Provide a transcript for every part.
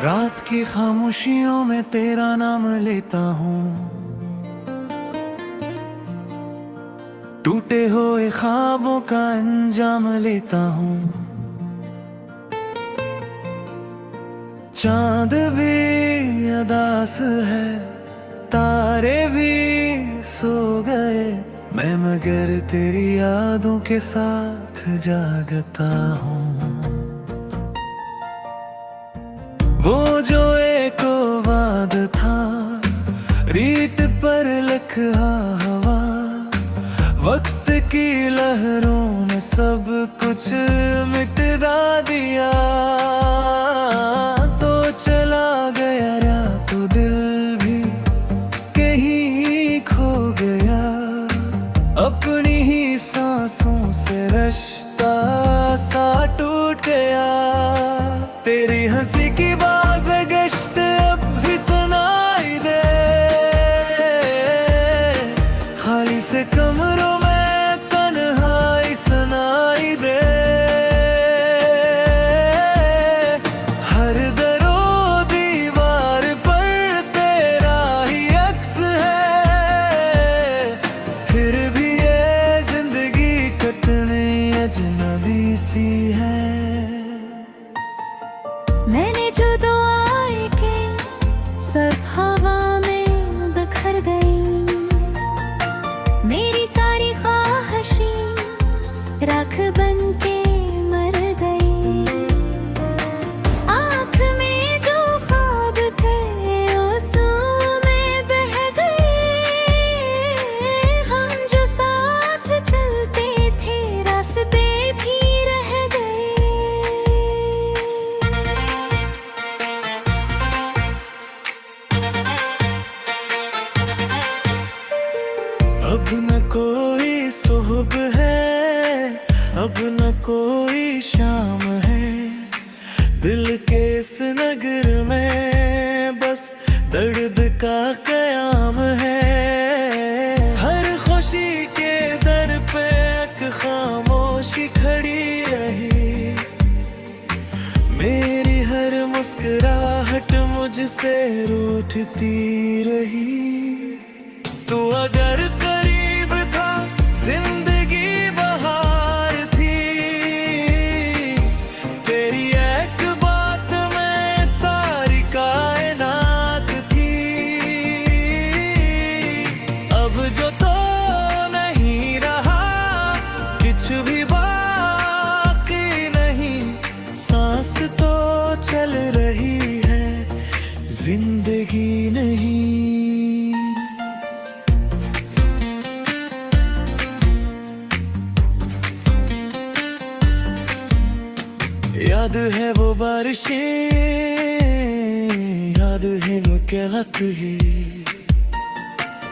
रात की खामोशियों में तेरा नाम लेता हूँ, टूटे हुए ख्वाबों का अंजाम लेता हूँ। चांद भी अदास है, तारे भी सो गए, मैं मगर तेरी यादों के साथ जागता हूँ। वो जो एक वाद था, रीत पर लिखा हवा, वक्त की लहरों में सब कुछ मिटा दिया। तो चला गया या तो दिल भी कहीं खो गया, अपनी ही सांसों से रिश्ता सा टूट गया। तेरी हंसी की बाज़ गश्त अब भी सुनाई दे, खाली से कमरों में तन्हाई सुनाई दे। हर दरो दीवार पर तेरा ही अक्स है, फिर भी ये जिंदगी कटने अजनबी सी है। मैंने जो दुआएं की सब हवा में बिखर गई, मेरी सारी ख्वाहिशें राख बन के मर गई। आँख में जो ख्वाब थे आंसुओं में बह गए, हम जो साथ चलते थे रास्ते भी रह गए। अब न कोई सुबह है, अब न कोई शाम है, दिल के इस नगर में बस दर्द का कयाम है। हर खुशी के दर पे एक खामोशी खड़ी रही, मेरी हर मुस्कुराहट मुझसे रूठती रही। तू अगर करीब था, जिंदगी बहार थी, तेरी एक बात में सारी कायनात थी। अब जो तो नहीं रहा, कुछ भी बाकी नहीं, सांस तो चल रही है, जिंदगी नहीं। याद है वो बारिशें, याद है वो कहत ही,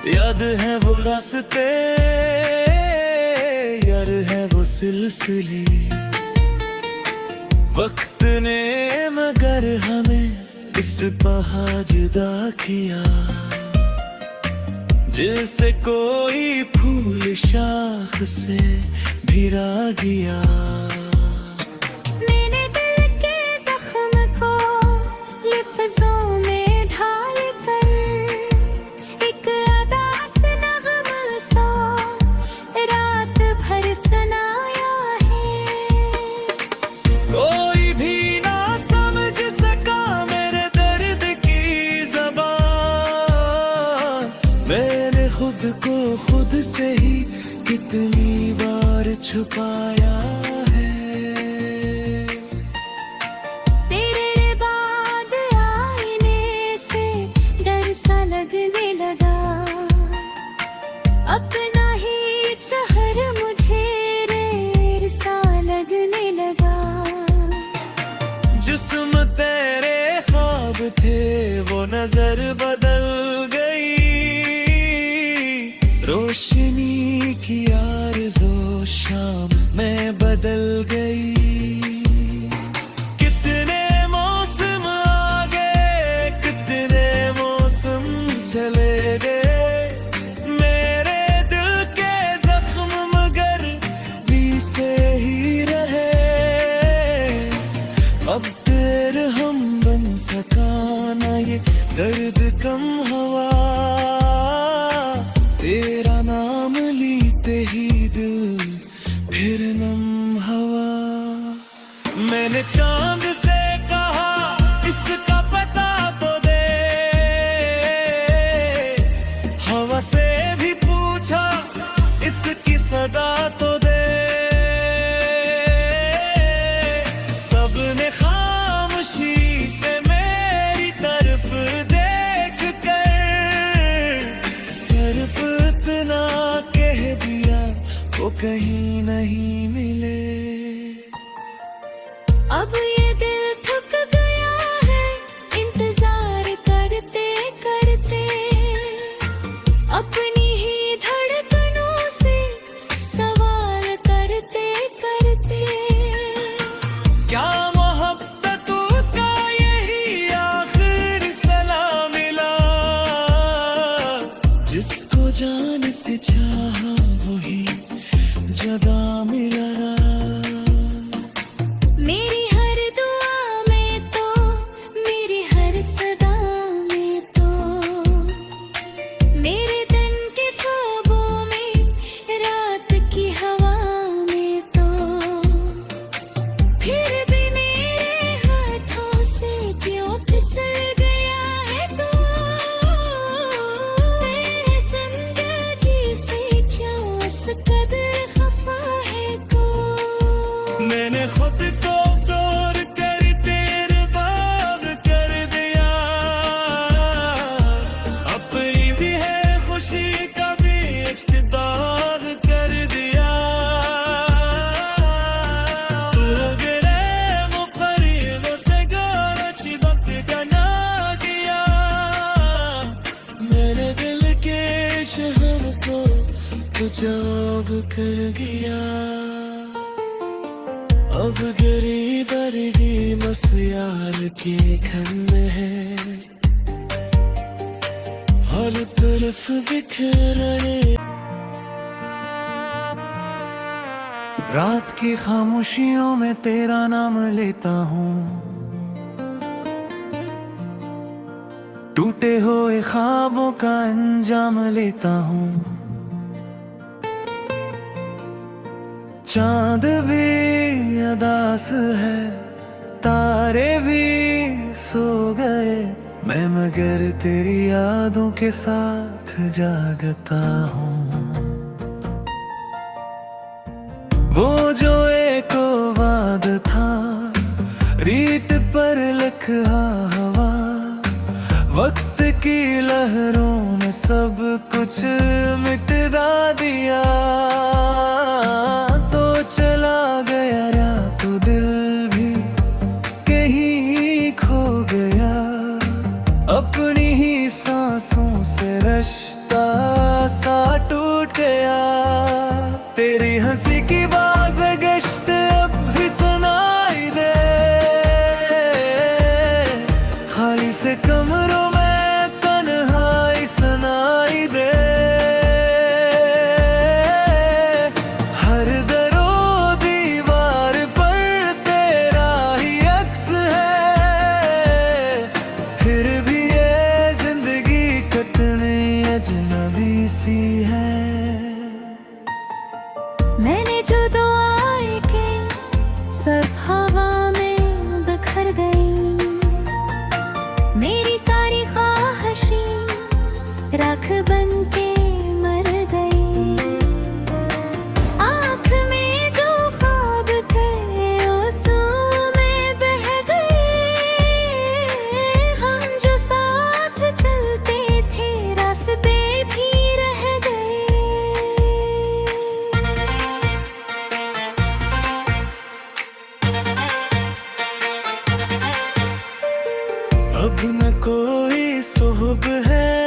याद है वो रास्ते, याद है वो सिलसिले। वक्त ने मगर हमें इस पहाड़ जुदा किया, जिससे कोई फूल शाख से भिरा गया। में ढाल कर एक अदास नग़्मा सा रात भर सुनाया है। कोई भी ना समझ सका मेरे दर्द की ज़बान, मैंने खुद को खुद से ही कितनी बार छुपाया है। लगने लगा अपना ही शहर मुझे रेर सा लगने लगा। जिस्म तेरे ख्वाब थे वो नजर बदल गई, रोशनी की आरज़ू शाम में बदल गई। चले गए मेरे दिल के जख्म, मगर भी से ही रहे। अब तेरे हम बन सका सदा तो दे। सबने खामोशी से मेरी तरफ देख कर सिर्फ इतना कह दिया वो कहीं नहीं मिले। अब ये दिल थक गया है इंतजार करते करते, अपनी ही धड़कनों से सवाल करते करते। क्या मोहब्बतों का यही आखिर सलाम मिला, जिसको जान से चाहा वही जदा मिला। मेरी हर दुआ में तो, मेरी हर सदा में तो, मेरे दिन के ख्वाबों में, रात की हवा में तो, फिर भी मेरे हाथों से क्यों फिसल गया है तू। मेरे जिंदगी से क्यों इस कदर खफा है तू। मैंने खुद को तोड़ कर तेरे बाग कर दिया, अपनी भी है खुशी का भी इख्तियार कर दिया। तू गिरे मुकर्रिरों से गाना चिपक का ना किया, मेरे दिल के शहर को तू जाग कर गया। अब गरीब बरगी मसियार के घर में है, हर तरफ बिखरे। रात की खामोशियों में तेरा नाम लेता हूँ, टूटे हुए ख्वाबों का अंजाम लेता हूँ। चांद भी अदास है, तारे भी सो गए, मैं मगर तेरी यादों के साथ जागता हूँ। वो जो एक वाद था, रीत पर लिखा हवा, वक्त की लहरों में सब कुछ मिटा दिया। चला गया रात दिल भी कहीं खो गया, अपनी ही सांसों से रिश्ता सा टूट गया। तेरी हंसी की बाज गश्त अब भी सुनाई दे, खाली से कमरों में तन्हाई सुनाई दे। अजनबी सी है। मैंने जो दुआएं की सब हवा में बिखर गई, मेरी सारी ख्वाहिशें राख बन के मर गई। आँख में जो ख्वाब थे आंसुओं में बह गए, हम जो साथ चलते थे रास्ते भी रह गए। अब न कोई सुबह है,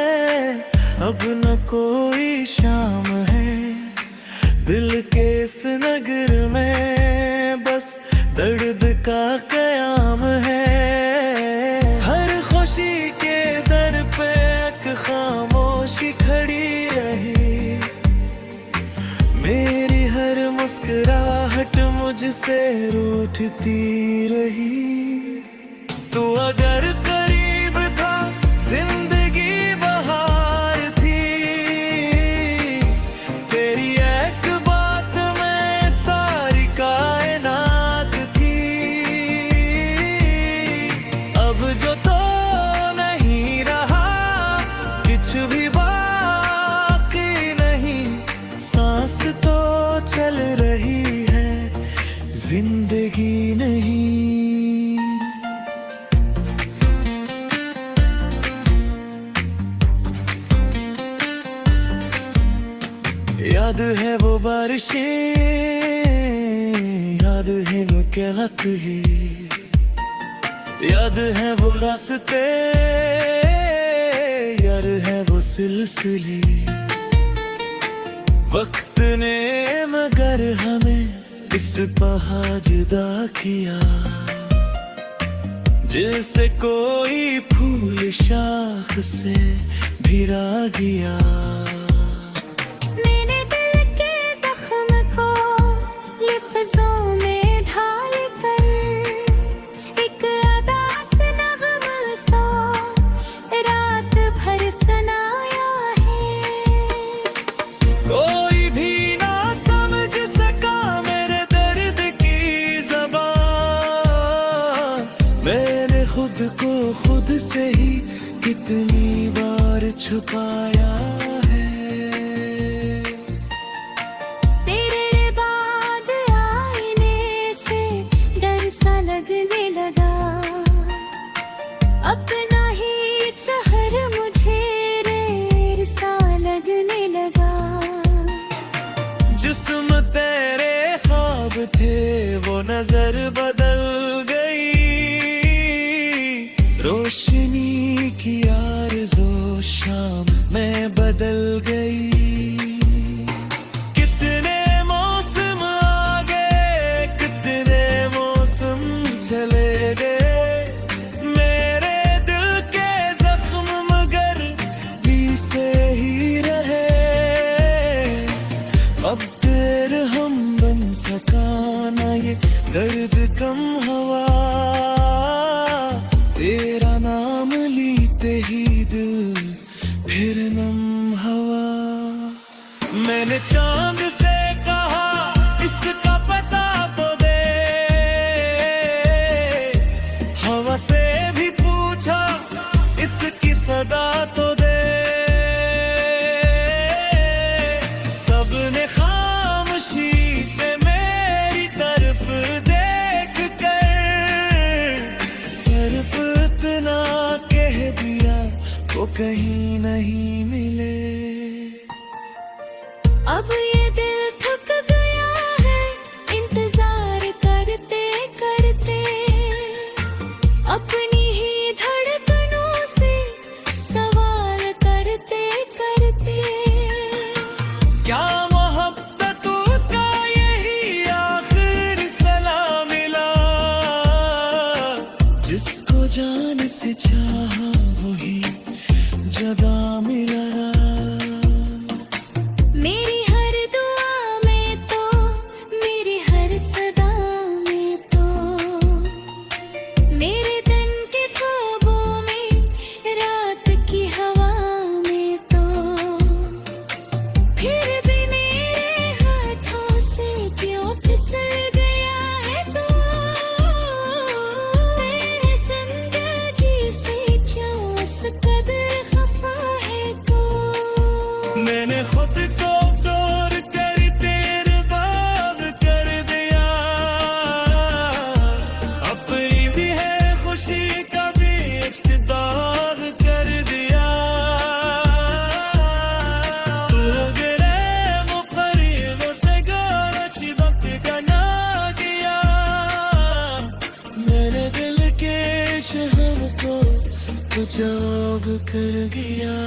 अब न कोई शाम है, दिल के इस नगर में बस दर्द का कयाम है। हर खुशी के दर पे एक खामोशी खड़ी रही, मेरी हर मुस्कुराहट मुझसे रूठती रही। तू अगर करीब था जिंदगी बहार थी, तेरी एक बात में सारी कायनात थी। अब जो तो नहीं रहा कुछ भी बाकी नहीं, सांस तो याद है वो बारिशें, याद है वो कहत ही, याद है वो रास्ते, याद है वो सिलसिले। वक्त ने मगर हमें इस पहा जुदा किया, जिससे कोई फूल शाख से भिरा गया। मैंने दिल के जख्म को लफ्जों में ढाल कर एक अदास नग़म सा रात भर सुनाया है। कोई भी ना समझ सका मेरे दर्द की ज़बान, मैंने खुद को खुद से ही कितनी बार छुपाया है। तेरे बाद आईने से डर सा लगने लगा, अपना ही चेहरा मुझे रेर सा लगने लगा। जिस्म तेरे ख्वाब थे वो नजर बदल गई, रोशनी की आरज़ू शाम में बदल गई। कितने मौसम आ गए, कितने मौसम चले गए, मेरे दिल के जख्म मगर भी से ही रहे। अब तेरे हम बन सका ना ये दर्द कम हवा, तेरा नाम लीते ही दिल फिर नम हवा। मैंने चांद से कहा इसका पता तो दे, हवा से भी पूछा इसकी सदा तो दे। सबने खामोशी से मेरी तरफ देख कर सिर्फ इतना कह दिया वो कहीं नहीं मिले। अब ये दिल थक गया है इंतजार करते करते, अपनी ही धड़कनों से सवाल करते करते। क्या मोहब्बतों का यही आखिर सलाम मिला, जिसको जान से चाहा वही जदा मिला। मेरी हर दुआ में तो, मेरी हर सदा में तो, मेरे तन के ख्वाबों में, रात की हवा में तो, फिर भी मेरे हाथों से क्यों फिसल गया है तू, तेरे जिंदगी से क्यों इस कदर खफा है तू। मैंने खुद को तोड़ कर तेरे बाग कर दिया, अपनी भी है खुशी का भी इख्तिदार कर दिया। तू गिरे वो फरीदों से गाना चिपक का ना गया, मेरे दिल के शहर को कुचाब कर गया।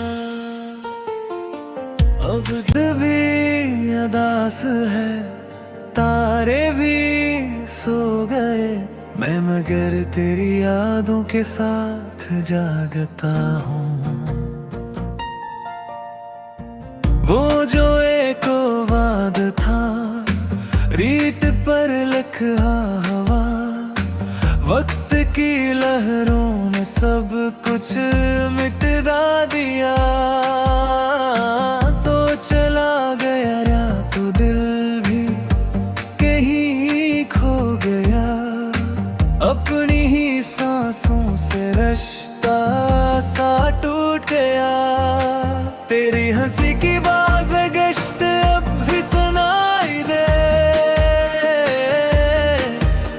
अब भी अदास है, तारे भी सो गए, मैं मगर तेरी यादों के साथ जागता हूँ। वो जो एक वाद था रीत पर लिखा हवा, वक्त की लहरों में सब कुछ मिटा दिया। तो चला गया या तो दिल भी कहीं खो गया, अपनी ही सांसों से रिश्ता सा टूट गया। तेरी हंसी की बाज़ गश्त अब भी सुनाई दे,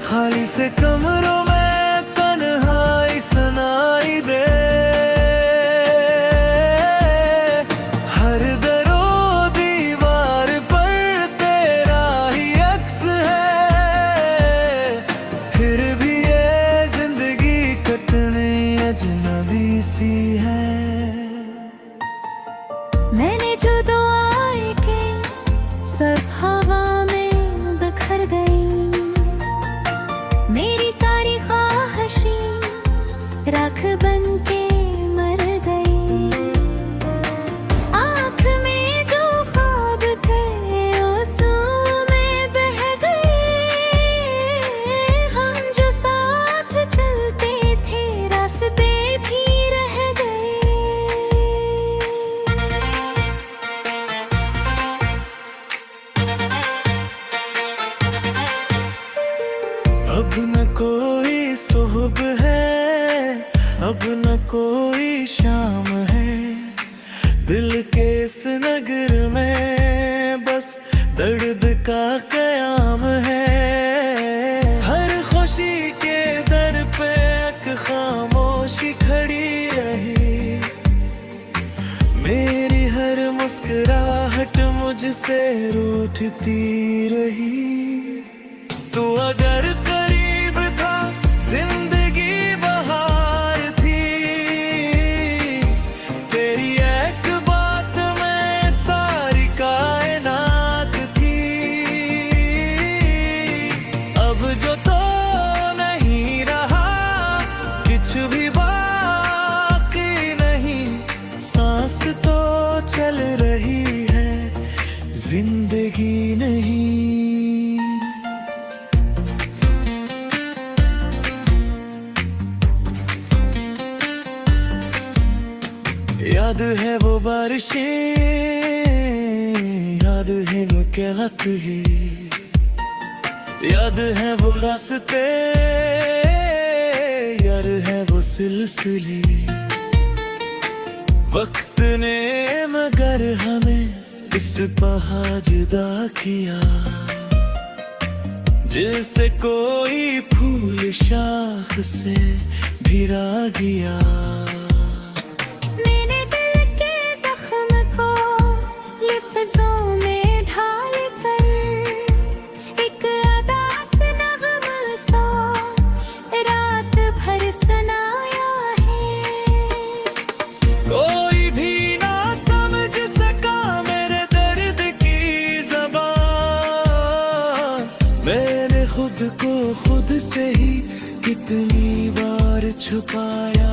खाली से कमरों में तन्हाई सुनाई दे। हर जो दुआएं के सब हवा में बिखर गई। मेरी सारी ख्वाहिशें राख बन के मर गई। आँख में जो ख्वाब थे आंसुओं में बह गए। हम जो साथ चलते थे रास्ते भी रह गए। अब न कोई सुबह है, अब न कोई शाम है। दिल के इस नगर में बस दर्द का कयाम है। हर खुशी के दर पे एक खामोशी खड़ी रही। मेरी हर मुस्कुराहट मुझसे रूठती रही। तू अगर करीब था जिंदगी बहार थी। तेरी एक बात में सारी कायनात थी। अब जो तो नहीं रहा कुछ भी बाकी नहीं। सांस तो चल रही है जिंदगी नहीं। याद है वो बारिशें, याद है वो कहत ही, याद है वो रास्ते, याद है वो सिलसिले। वक्त ने मगर हमें इस पहाड़ जुदा किया। जिससे कोई फूल शाख से भिरा गया। मैंने दिल के जख्म को लफ्ज़ों में ढाल कर एक अदास नग़्मा सा रात भर सुनाया है। कोई भी ना समझ सका मेरे दर्द की ज़बान। मैंने खुद को खुद से ही कितनी बार छुपाया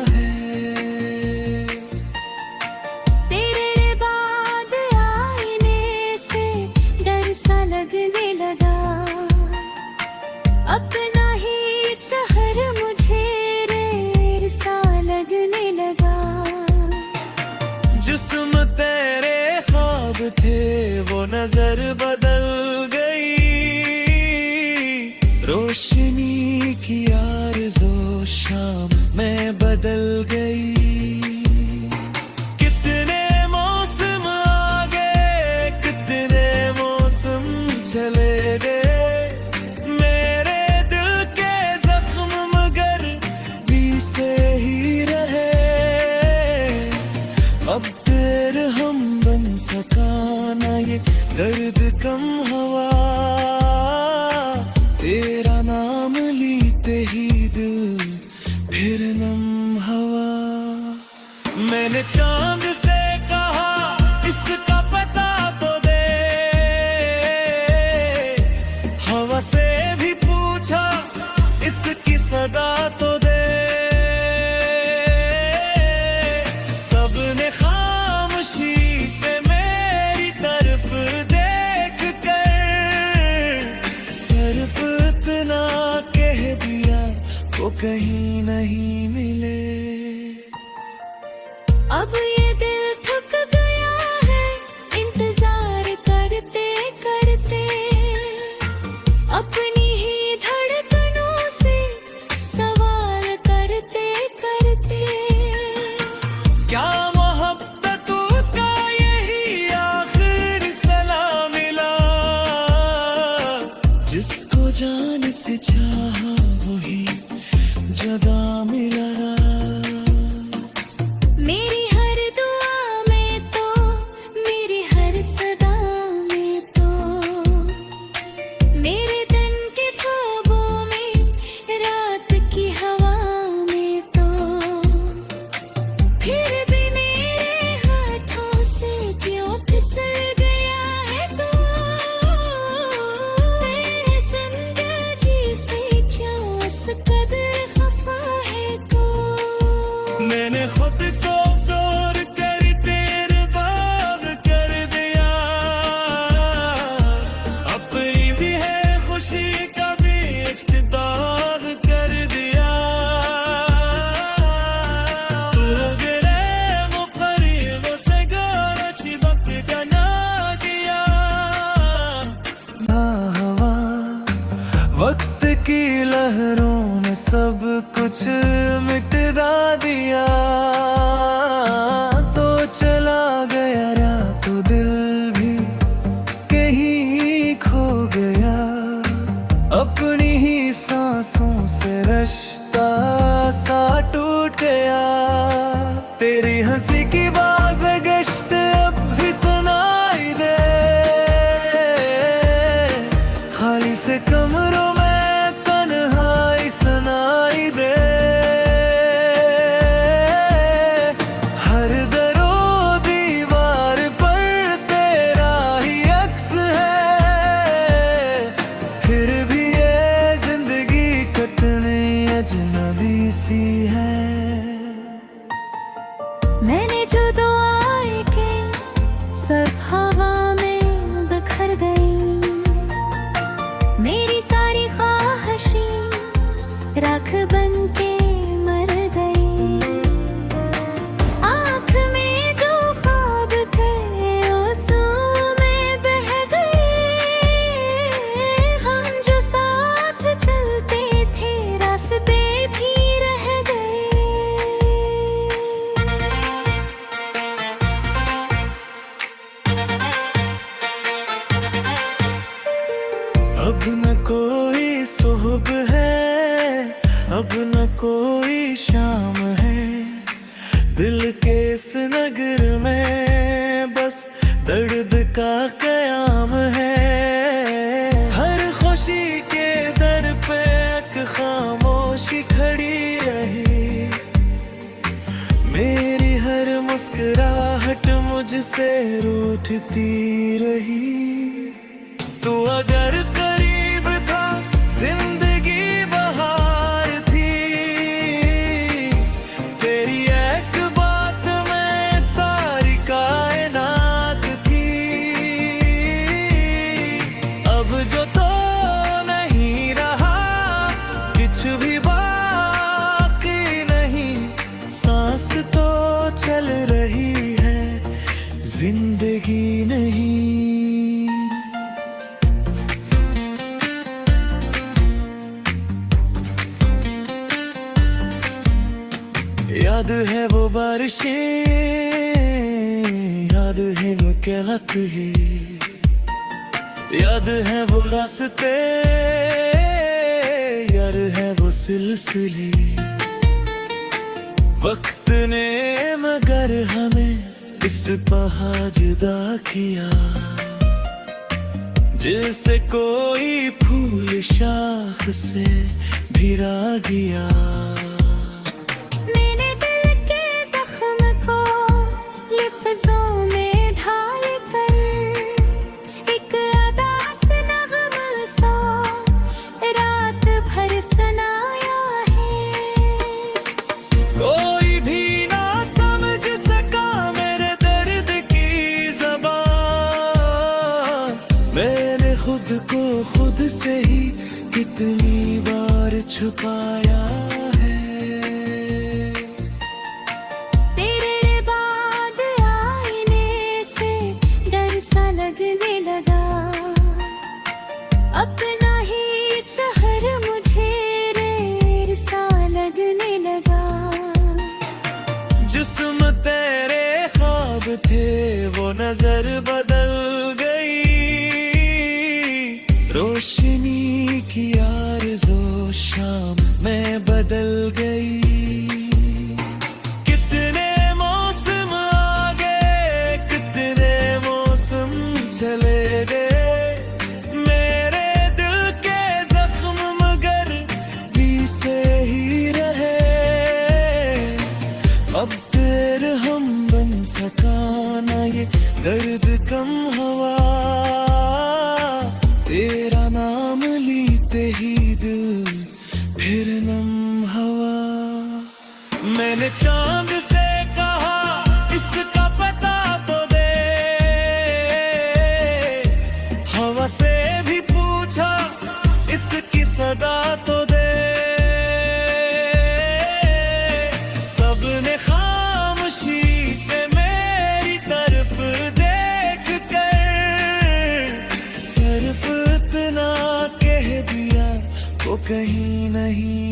है। तेरे बाद आईने से डर सा लगने लगा। अपना ही चेहरा मुझे रेर सा लगने लगा। जिस्म तेरे ख्वाब थे वो नजर बदल गई। रोशनी की आरज़ू शाम में बदल गई। कितने मौसम आ गए, कितने मौसम चले गए। मेरे दिल के जख्म मगर भी से ही रहे। अब तेरे हम बन सका ना ये दर्द कम हवा। तेरा नाम लीते ही दिल फिर नम हवा। मैंने चांद से कहा इसका पता तो दे। हवा से भी पूछा इसकी सदा तो दे। सबने खामोशी से मेरी तरफ देख कर सिर्फ इतना कह दिया वो कहीं नहीं मिले। अब ये दिल थक गया है इंतजार करते करते। अपनी ही धड़कनों से सवाल करते करते। क्या मोहब्बतों का यही आखिर सलाम मिला। जिसको जान से चाहा वही जदा लहरों ने सब कुछ मिटा दिया। तो चला गया या तो दिल भी कहीं खो गया। अपनी ही सांसों से रिश्ता सा टूट गया। तेरी हंसी की बाज गश्त अब भी सुनाई दे। खाली से कमरों में तन्हाई सुनाई दे। हर दरो दीवार पर तेरा ही अक्स है। फिर भी ये जिंदगी कटने अजनबी सी है। मैंने जो दुआएं की सब हवा में बिखर गई। मेरी सारी ख्वाहिशें राख बन के मर गई। आँख में जो ख्वाब थे आंसुओं में बह गए। हम जो साथ चलते थे रास्ते भी रह गए। अब न कोई सुबह है, अब न कोई शाम है। दिल के इस नगर में बस दर्द का कयाम है। हर खुशी के दर पे एक खामोशी खड़ी रही। मेरी हर मुस्कुराहट मुझसे रूठती रही। तू अगर करीब था जिंदगी बहार थी। तेरी एक बात में सारी कायनात थी। अब जो तो नहीं रहा कुछ भी बाकी नहीं। सांस तो चल रही है जिंदगी नहीं। याद है वो बारिशें, याद है मुलाकात ही। याद है वो रास्ते, याद है वो सिलसिले। वक्त ने मगर हमें इस पहाड़ जुदा किया। जिससे कोई फूल शाख से भिरा गया। लफ्ज़ों में ढाल कर एक अदास नग़्मा सा रात भर सुनाया है। कोई भी ना समझ सका मेरे दर्द की ज़बान। मैंने खुद को खुद से ही कितनी बार छुपाया है। लगने लगा अपना ही चेहर मुझे रेर सा लगने लगा। जिस्म तेरे ख्वाब थे वो नजर बदल गई। रोशनी की आरज़ू शाम में बदल गई। चले गए मेरे दिल के जख्म मगर भी से ही रहे। अब तेरे हम बन सका ना ये दर्द कम हवा। तेरा नाम लीते ही दिल फिर नम हवा। मैंने चांद से कहा इसका पता तो दे। हवा से भी पूछा इसकी सदा तो दे। सबने खामोशी से मेरी तरफ देख कर सिर्फ इतना कह दिया वो कहीं नहीं